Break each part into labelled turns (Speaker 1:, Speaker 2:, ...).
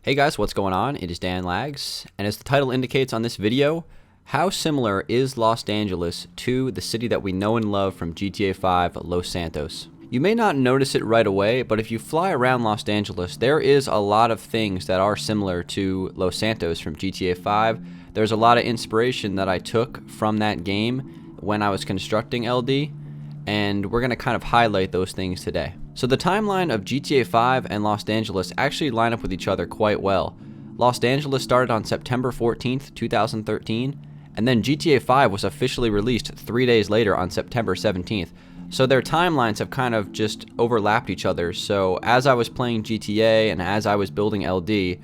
Speaker 1: Hey guys, what's going on? It is Dan Lags, and as the title indicates on this video, how similar is Los Angeles to the city that we know and love from GTA 5, Los Santos? You may not notice it right away, but if you fly around Los Angeles, there is a lot of things that are similar to Los Santos from GTA 5. There's a lot of inspiration that I took from that game when I was constructing LD, and we're going to kind of highlight those things today. So the timeline of GTA 5 and Los Angeles actually line up with each other quite well. Los Angeles started on September 14th, 2013, and then GTA 5 was officially released 3 days later on September 17th. So their timelines have kind of just overlapped each other. So as I was playing GTA and as I was building LD,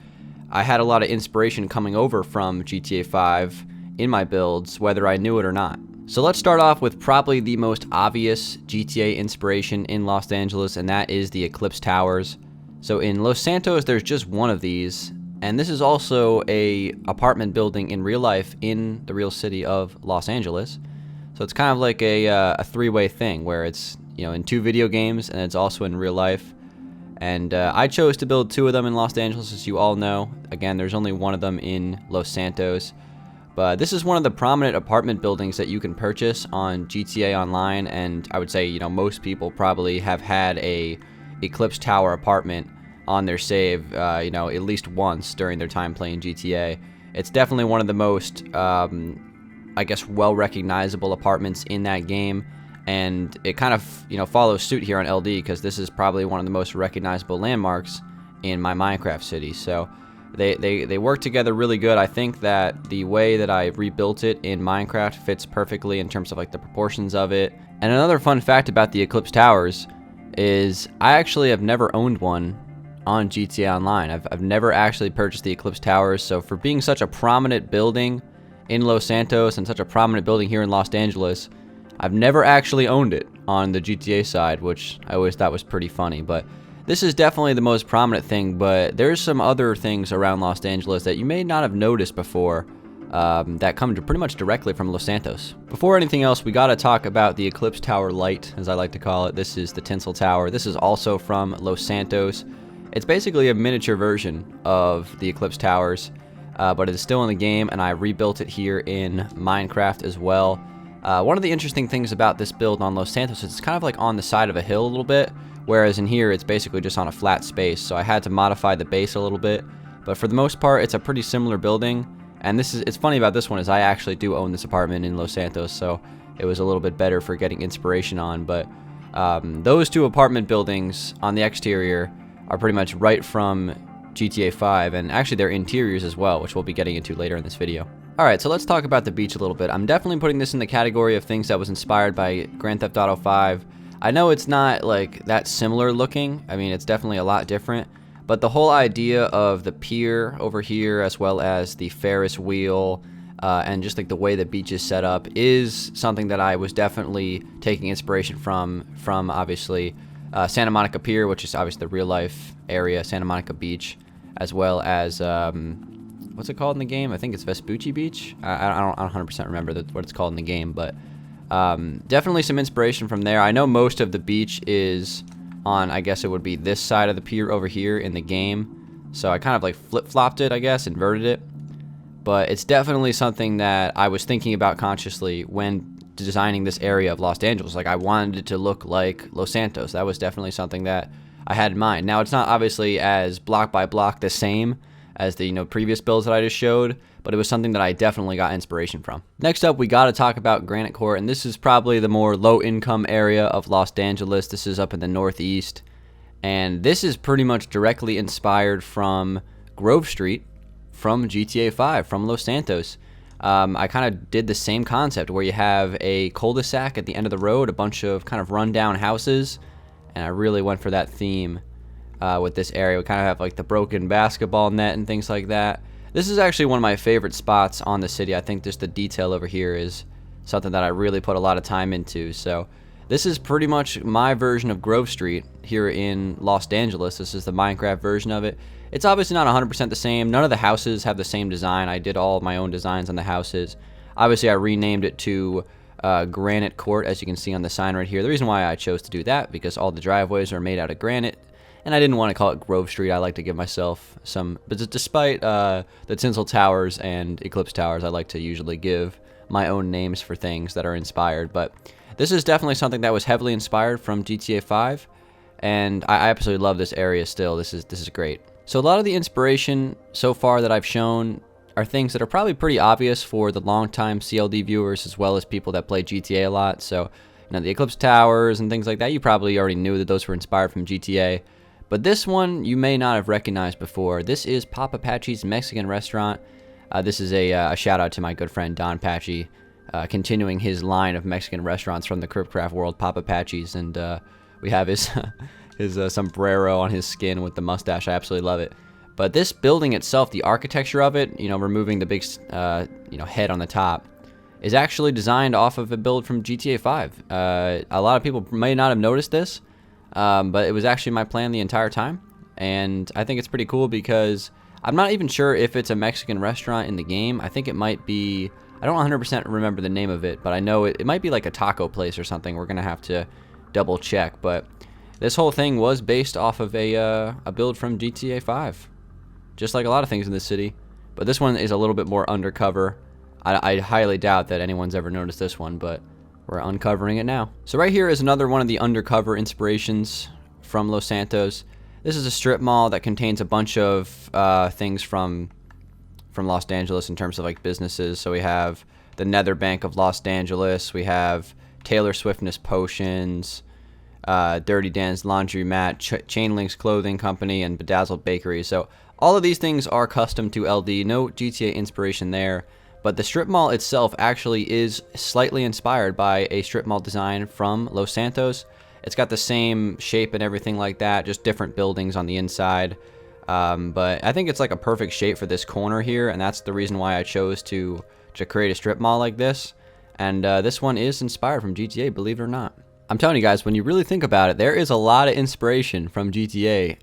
Speaker 1: I had a lot of inspiration coming over from GTA 5 in my builds, whether I knew it or not. So let's start off with probably the most obvious GTA inspiration in Los Angeles, and that is the Eclipse Towers. So in Los Santos, there's just one of these, and this is also a apartment building in real life in the real city of Los Angeles. So it's kind of like a three-way thing where it's, you know, in two video games and it's also in real life. And I chose to build two of them in Los Angeles, as you all know. Again, there's only one of them in Los Santos. But this is one of the prominent apartment buildings that you can purchase on GTA Online, and I would say, you know, most people probably have had a Eclipse Tower apartment on their save, you know, at least once during their time playing GTA. It's definitely one of the most, I guess, well-recognizable apartments in that game, and it kind of, you know, follows suit here on LD because this is probably one of the most recognizable landmarks in my Minecraft city. So They work together really good. I think that the way that I rebuilt it in Minecraft fits perfectly in terms of like the proportions of it. And another fun fact about the Eclipse Towers is I actually have never owned one on GTA Online. I've never actually purchased the Eclipse Towers. So for being such a prominent building in Los Santos and such a prominent building here in Los Angeles, I've never actually owned it on the GTA side, which I always thought was pretty funny. But this is definitely the most prominent thing, but there's some other things around Los Angeles that you may not have noticed before that come pretty much directly from Los Santos. Before anything else, we got to talk about the Eclipse Tower Light, as I like to call it. This is the Tinsel Tower. This is also from Los Santos. It's basically a miniature version of the Eclipse Towers, but it is still in the game, and I rebuilt it here in Minecraft as well. One of the interesting things about this build on Los Santos is it's kind of like on the side of a hill a little bit, whereas in here it's basically just on a flat space, so I had to modify the base a little bit. But for the most part, it's a pretty similar building, and it's funny about this one is I actually do own this apartment in Los Santos, so it was a little bit better for getting inspiration on. But those two apartment buildings on the exterior are pretty much right from GTA 5, and actually their interiors as well, which we'll be getting into later in this video. Alright, so let's talk about the beach a little bit. I'm definitely putting this in the category of things that was inspired by Grand Theft Auto 5. I know it's not like that similar looking. I mean, it's definitely a lot different, but the whole idea of the pier over here, as well as the Ferris wheel, and just like the way the beach is set up, is something that I was definitely taking inspiration from obviously Santa Monica Pier, which is obviously the real life area, Santa Monica Beach, as well as what's it called in the game? I think it's Vespucci Beach. I don't 100% remember what it's called in the game, but definitely some inspiration from there. I know most of the beach is on, I guess it would be this side of the pier over here in the game. So I kind of like flip-flopped it, I guess, inverted it. But it's definitely something that I was thinking about consciously when designing this area of Los Angeles. Like, I wanted it to look like Los Santos. That was definitely something that I had in mind. Now, it's not obviously as block by block the same as the, you know, previous builds that I just showed, but it was something that I definitely got inspiration from. Next up, we got to talk about Granite Court, and this is probably the more low-income area of Los Angeles. This is up in the northeast, and this is pretty much directly inspired from Grove Street from GTA 5, from Los Santos. I kind of did the same concept where you have a cul-de-sac at the end of the road, a bunch of kind of run-down houses, and I really went for that theme with this area. We kind of have like the broken basketball net and things like that. This is actually one of my favorite spots on the city. I think just the detail over here is something that I really put a lot of time into. So this is pretty much my version of Grove Street here in Los Angeles. This is the Minecraft version of it. It's obviously not 100% the same. None of the houses have the same design. I did all of my own designs on the houses. Obviously, I renamed it to Granite Court, as you can see on the sign right here. The reason why I chose to do that, because all the driveways are made out of granite, And I didn't want to call it Grove Street. I like to give myself some, but despite the Tinsel Towers and Eclipse Towers, I like to usually give my own names for things that are inspired. But this is definitely something that was heavily inspired from GTA 5, and I absolutely love this area still. This is great. So a lot of the inspiration so far that I've shown are things that are probably pretty obvious for the longtime CLD viewers as well as people that play GTA a lot. So, you know, the Eclipse Towers and things like that, you probably already knew that those were inspired from GTA. But this one you may not have recognized before. This is Pop Apache's Mexican restaurant. This is a shout out to my good friend Don Pachi, continuing his line of Mexican restaurants from the Cryptcraft world, Pop Apache's, and we have his his sombrero on his skin with the mustache. I absolutely love it. But this building itself, the architecture of it, you know, removing the big head on the top, is actually designed off of a build from GTA 5. A lot of people may not have noticed this, but it was actually my plan the entire time, and I think it's pretty cool because I'm not even sure if it's a Mexican restaurant in the game. I think it might be, I don't 100% remember the name of it, but I know it might be like a taco place or something. We're going to have to double check, but this whole thing was based off of a build from GTA 5, just like a lot of things in this city. But this one is a little bit more undercover. I highly doubt that anyone's ever noticed this one, but we're uncovering it now. So right here is another one of the undercover inspirations from Los Santos. This is a strip mall that contains a bunch of things from Los Dangeles in terms of like businesses. So we have the Nether Bank of Los Dangeles. We have Taylor Swiftness Potions, Dirty Dan's Laundromat, Chainlink's Clothing Company, and Bedazzled Bakery. So all of these things are custom to LD. No GTA inspiration there. But the strip mall itself actually is slightly inspired by a strip mall design from Los Santos. It's got the same shape and everything like that, just different buildings on the inside. But I think it's like a perfect shape for this corner here, and that's the reason why I chose to create a strip mall like this. And this one is inspired from GTA, believe it or not. I'm telling you guys, when you really think about it, there is a lot of inspiration from GTA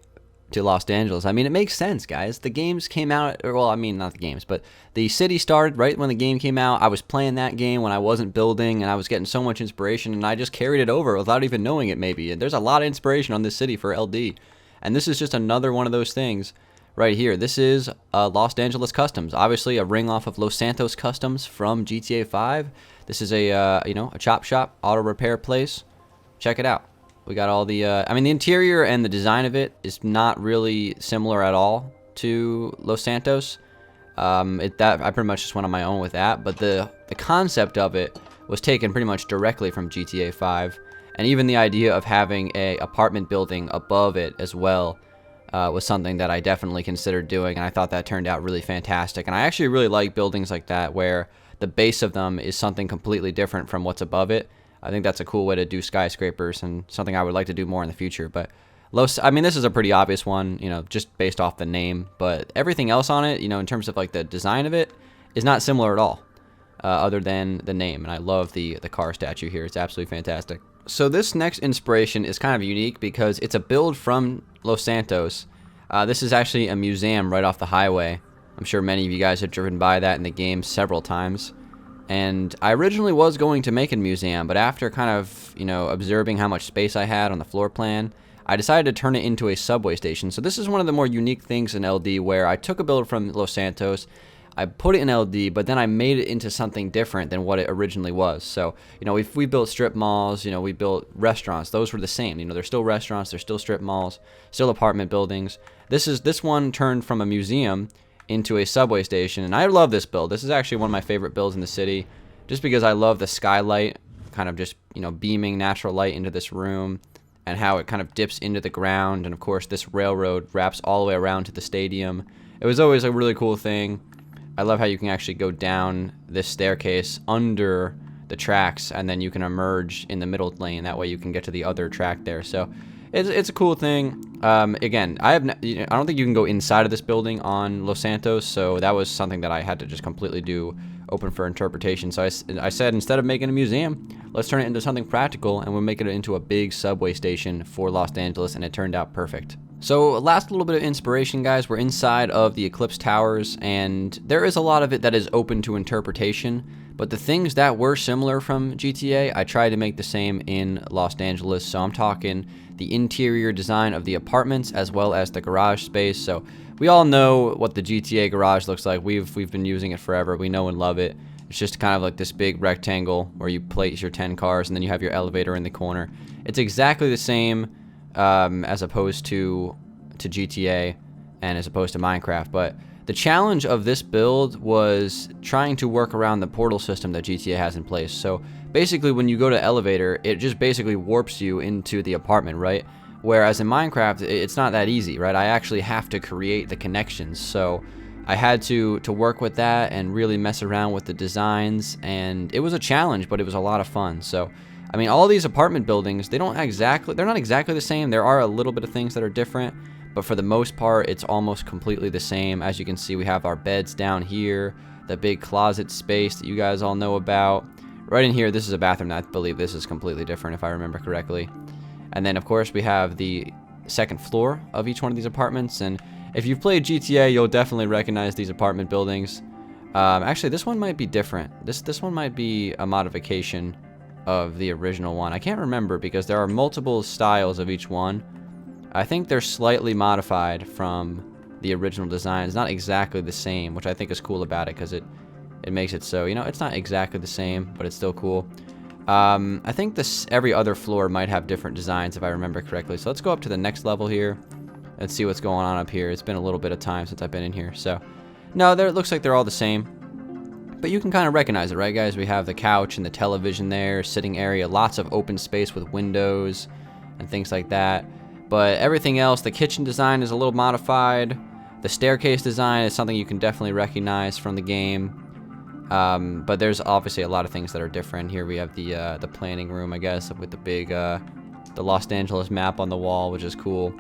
Speaker 1: to Los Angeles. I mean, it makes sense, guys. The games came out, or, well, I mean, not the games, but the city started right when the game came out. I was playing that game when I wasn't building, and I was getting so much inspiration, and I just carried it over without even knowing it, maybe. And there's a lot of inspiration on this city for LD. And this is just another one of those things right here. This is Los Angeles Customs, obviously a ring off of Los Santos Customs from GTA 5. This is a a chop shop, auto repair place. Check it out. We got all the, I mean, the interior and the design of it is not really similar at all to Los Santos. I pretty much just went on my own with that, but the concept of it was taken pretty much directly from GTA 5, and even the idea of having a apartment building above it as well was something that I definitely considered doing, and I thought that turned out really fantastic. And I actually really like buildings like that where the base of them is something completely different from what's above it. I think that's a cool way to do skyscrapers and something I would like to do more in the future. But I mean, this is a pretty obvious one, you know, just based off the name. But everything else on it, you know, in terms of like the design of it, is not similar at all, other than the name. And I love the car statue here. It's absolutely fantastic. So this next inspiration is kind of unique because it's a build from Los Santos. This is actually a museum right off the highway. I'm sure many of you guys have driven by that in the game several times. And I originally was going to make a museum, but after kind of, you know, observing how much space I had on the floor plan, I decided to turn it into a subway station. So this is one of the more unique things in LD where I took a build from Los Santos, I put it in LD, but then I made it into something different than what it originally was. So, you know, we built strip malls, you know, we built restaurants. Those were the same. You know, they're still restaurants, they're still strip malls, still apartment buildings. This one turned from a museum into a subway station, and I love this build. This is actually one of my favorite builds in the city, just because I love the skylight, kind of just, you know, beaming natural light into this room, and how it kind of dips into the ground, and of course this railroad wraps all the way around to the stadium. It was always a really cool thing. I love how you can actually go down this staircase under the tracks, and then you can emerge in the middle lane. That way you can get to the other track there. So it's a cool thing. Again, I don't think you can go inside of this building on Los Santos, so that was something that I had to just completely do open for interpretation. So I said, instead of making a museum, let's turn it into something practical, and we'll make it into a big subway station for Los Angeles, and it turned out perfect. So last little bit of inspiration, guys. We're inside of the Eclipse Towers, and there is a lot of it that is open to interpretation, But the things that were similar from GTA, I tried to make the same in Los Angeles. So I'm talking the interior design of the apartments as well as the garage space. So we all know what the GTA garage looks like. We've been using it forever. We know and love it. It's just kind of like this big rectangle where you place your 10 cars and then you have your elevator in the corner. It's exactly the same as opposed to GTA and as opposed to Minecraft. But the challenge of this build was trying to work around the portal system that GTA has in place. So basically when you go to elevator, it just basically warps you into the apartment, right? Whereas in Minecraft, it's not that easy, right? I actually have to create the connections. So I had to work with that and really mess around with the designs, and it was a challenge, but it was a lot of fun. So I mean, all these apartment buildings, they're not exactly the same. There are a little bit of things that are different, but for the most part, it's almost completely the same. As you can see, we have our beds down here, the big closet space that you guys all know about. Right in here, this is a bathroom. I believe this is completely different if I remember correctly. And then, of course, we have the second floor of each one of these apartments. And if you've played GTA, you'll definitely recognize these apartment buildings. Actually, this one might be different. This one might be a modification of the original one. I can't remember because there are multiple styles of each one. I think they're slightly modified from the original design. It's not exactly the same, which I think is cool about it because it makes it so, you know, it's not exactly the same, but it's still cool. I think every other floor might have different designs if I remember correctly. So let's go up to the next level here. Let's see what's going on up here. It's been a little bit of time since I've been in here. So no, it looks like they're all the same. But you can kind of recognize it, right, guys? We have the couch and the television there, sitting area, lots of open space with windows and things like that. But everything else, the kitchen design is a little modified. The staircase design is something you can definitely recognize from the game. But there's obviously a lot of things that are different. Here we have the planning room, I guess, with the big the Los Angeles map on the wall, which is cool.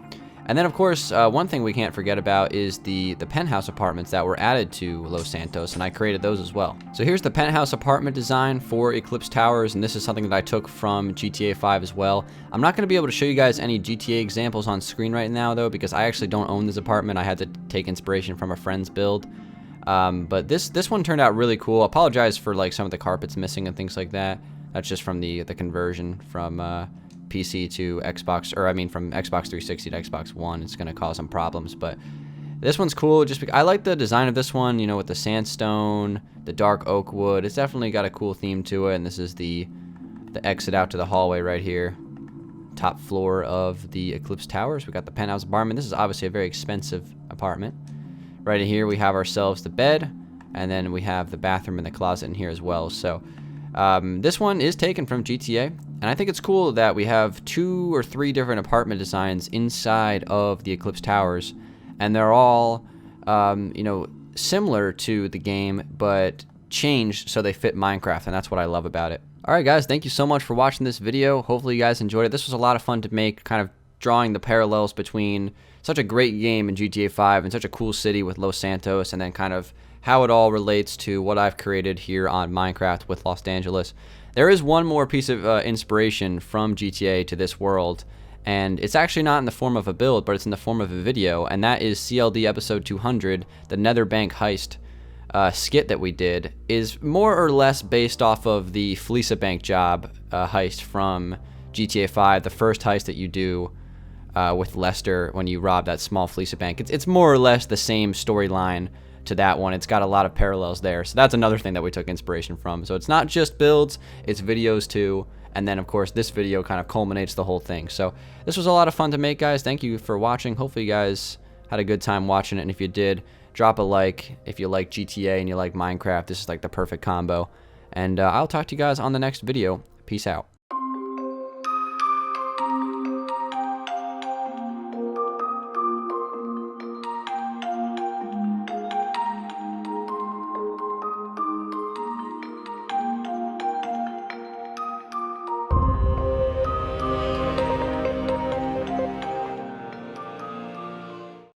Speaker 1: And then, of course, one thing we can't forget about is the penthouse apartments that were added to Los Santos, and I created those as well. So here's the penthouse apartment design for Eclipse Towers, and this is something that I took from GTA 5 as well. I'm not going to be able to show you guys any GTA examples on screen right now, though, because I actually don't own this apartment. I had to take inspiration from a friend's build. But this one turned out really cool. I apologize for like some of the carpets missing and things like that. That's just from the conversion from PC to Xbox, or I mean from Xbox 360 to Xbox One. It's going to cause some problems, but this one's cool just because I like the design of this one, you know, with the sandstone, the dark oak wood. It's definitely got a cool theme to it, and this is the exit out to the hallway right here. Top floor of the Eclipse Towers. We got the penthouse apartment. This is obviously a very expensive apartment. Right in here we have ourselves the bed, and then we have the bathroom and the closet in here as well. So this one is taken from GTA, and I think it's cool that we have 2 or 3 different apartment designs inside of the Eclipse Towers, and they're all, you know, similar to the game, but changed so they fit Minecraft, and that's what I love about it. Alright guys, thank you so much for watching this video. Hopefully you guys enjoyed it. This was a lot of fun to make, kind of drawing the parallels between such a great game in GTA 5 and such a cool city with Los Santos, and then kind of how it all relates to what I've created here on Minecraft with Los Angeles. There is one more piece of inspiration from GTA to this world, and it's actually not in the form of a build, but it's in the form of a video, and that is CLD episode 200, the Nether Bank heist skit that we did, is more or less based off of the Fleece Bank job heist from GTA 5, the first heist that you do with Lester when you rob that small Fleece Bank. It's more or less the same storyline to that one. It's got a lot of parallels there, so that's another thing that we took inspiration from. So it's not just builds, it's videos too, and then of course this video kind of culminates the whole thing. So this was a lot of fun to make, guys. Thank you for watching. Hopefully you guys had a good time watching it, and if you did, drop a like. If you like GTA and you like Minecraft, this is like the perfect combo, and I'll talk to you guys on the next video. Peace out.